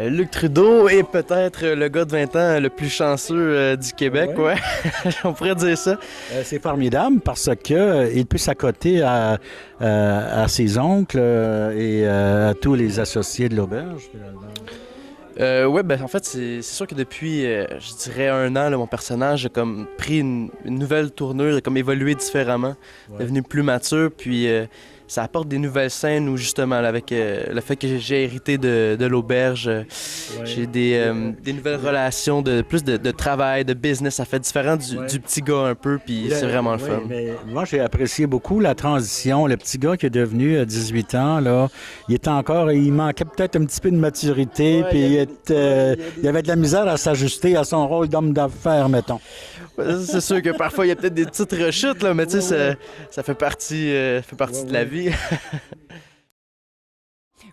Luc Trudeau est peut-être le gars de 20 ans le plus chanceux du Québec, ouais. On pourrait dire ça. C'est formidable parce que il peut s'accoter à ses oncles et à tous les associés de l'auberge, finalement. Ouais, ben en fait, c'est sûr que depuis, je dirais 1 an, là, mon personnage a comme pris une nouvelle tournure, a comme évolué différemment, devenu plus mature, puis ça apporte des nouvelles scènes où justement, là, avec le fait que j'ai hérité de l'auberge, j'ai des nouvelles relations, plus de travail, de business, ça fait différent du petit gars un peu, puis c'est vraiment le fun. Mais moi, j'ai apprécié beaucoup la transition. Le petit gars qui est devenu 18 ans, là, il manquait peut-être un petit peu de maturité, puis il avait de la misère à s'ajuster à son rôle d'homme d'affaires, mettons. C'est sûr que parfois, il y a peut-être des petites rechutes, là, mais tu sais, ça fait partie de la vie.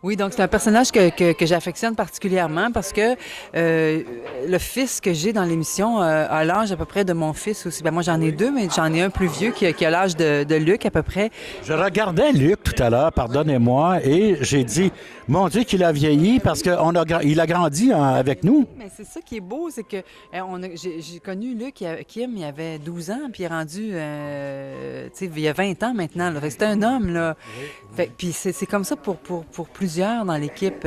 Oui, donc c'est un personnage que j'affectionne particulièrement parce que le fils que j'ai dans l'émission a l'âge à peu près de mon fils aussi. Ben moi, j'en ai deux, mais j'en ai un plus vieux qui a l'âge de Luc à peu près. Je regardais Luc tout à l'heure, pardonnez-moi, et j'ai dit, mon Dieu, qu'il a vieilli parce qu'il a grandi avec nous. Mais c'est ça qui est beau, c'est que j'ai connu Luc, Kim, il avait 12 ans, puis il est rendu, tu sais, il y a 20 ans maintenant. C'était un homme, là. Puis c'est comme ça pour plusieurs dans l'équipe.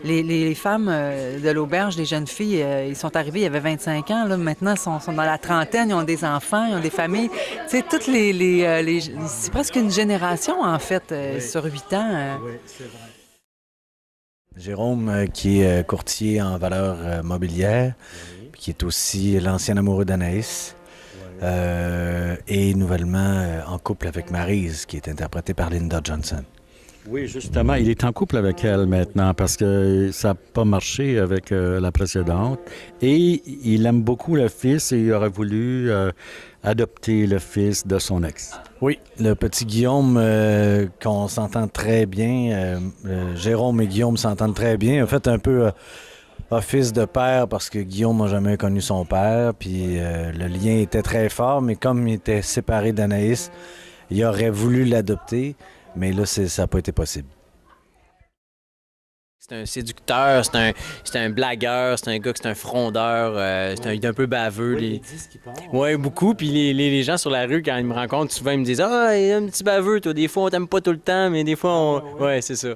Les femmes de l'auberge, les jeunes filles, ils sont arrivés, il y avait 25 ans. Là, maintenant, ils sont dans la trentaine, ils ont des enfants, ils ont des familles. Tu sais, toutes c'est presque une génération, en fait, sur 8 ans. Oui, c'est vrai. Jérôme, qui est courtier en valeurs mobilières, qui est aussi l'ancien amoureux d'Anaïs, et nouvellement en couple avec Maryse, qui est interprétée par Linda Johnson. Oui, justement, il est en couple avec elle maintenant parce que ça n'a pas marché avec la précédente. Et il aime beaucoup le fils et il aurait voulu adopter le fils de son ex. Oui, le petit Guillaume, qu'on s'entend très bien, Jérôme et Guillaume s'entendent très bien, en fait un peu office de père parce que Guillaume n'a jamais connu son père, puis le lien était très fort, mais comme il était séparé d'Anaïs, il aurait voulu l'adopter. Mais là, ça n'a pas été possible. C'est un séducteur, c'est un blagueur, c'est un gars qui est un frondeur, il est un peu baveux. Oui, beaucoup. Puis les gens sur la rue, quand ils me rencontrent, souvent, ils me disent « Ah, il est un petit baveux, toi. Des fois, on t'aime pas tout le temps, mais des fois, on... » Ouais, c'est ça.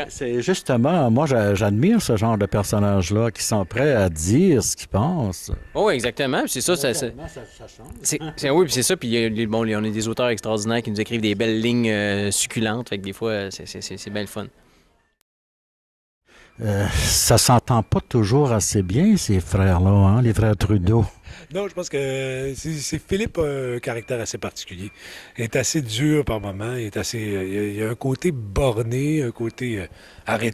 C'est justement, moi, j'admire ce genre de personnages-là qui sont prêts à dire ce qu'ils pensent. Oui, exactement. Puis c'est ça, ça change. Oui, puis c'est ça. Puis bon, on a des auteurs extraordinaires qui nous écrivent des belles lignes succulentes. Fait que des fois, c'est bien le fun. Ça s'entend pas toujours assez bien, ces frères-là, hein, les frères Trudeau. Non, je pense que Philippe a un caractère assez particulier. Il est assez dur par moments. Il y a un côté borné, un côté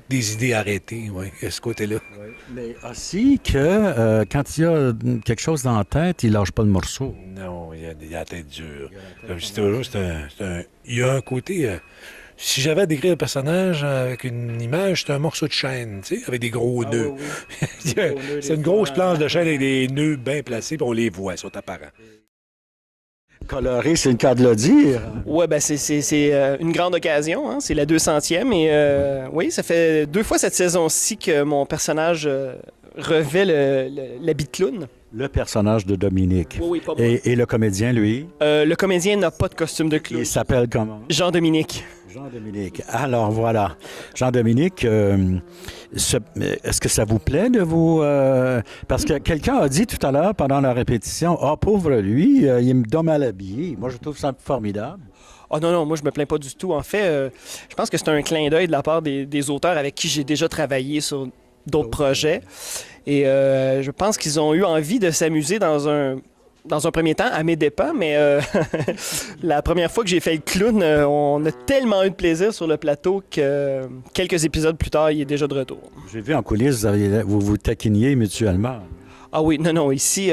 des idées arrêtées, oui, il y a ce côté-là. Oui. Mais aussi que quand il y a quelque chose dans la tête, il lâche pas le morceau. Non, il a la tête dure. Il y a un côté... Si j'avais à décrire le personnage avec une image, c'est un morceau de chaîne, tu sais, avec des gros nœuds. Oui. C'est une grosse planche de chaîne avec des nœuds bien placés, puis on les voit, ils sont apparents. Coloré, c'est le cas de le dire. Oui, ben c'est une grande occasion, hein? C'est la 200e, et oui, ça fait 2 fois cette saison-ci que mon personnage revêt l'habit de clown. Le personnage de Dominique. Oui, pas moi. Et le comédien, lui? Le comédien n'a pas de costume de clown. Il s'appelle comment? Jean-Dominique. Jean-Dominique. Alors, voilà. Jean-Dominique, est-ce que ça vous plaît de vous... parce que quelqu'un a dit tout à l'heure, pendant la répétition, « Ah, pauvre lui, il me donne mal habillé. » Moi, je trouve ça formidable. Oh non, moi je me plains pas du tout. En fait, je pense que c'est un clin d'œil de la part des auteurs avec qui j'ai déjà travaillé sur d'autres projets. Et je pense qu'ils ont eu envie de s'amuser dans un premier temps, à mes dépens, mais la première fois que j'ai fait le clown, on a tellement eu de plaisir sur le plateau que quelques épisodes plus tard, il est déjà de retour. J'ai vu en coulisses, vous vous taquiniez mutuellement. Ah oui, non, ici,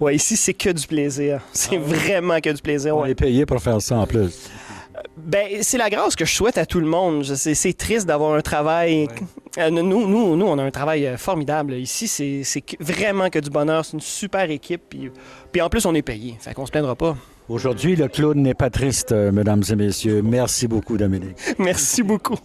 ouais, ici c'est que du plaisir. C'est vraiment que du plaisir. On est payé pour faire ça en plus. Ben, c'est la grâce que je souhaite à tout le monde. C'est triste d'avoir un travail... Nous, on a un travail formidable. Ici, c'est vraiment que du bonheur. C'est une super équipe. Puis en plus, on est payé. Fait qu'on se plaindra pas. Aujourd'hui, le clown n'est pas triste, mesdames et messieurs. Merci beaucoup, Dominique. Merci beaucoup.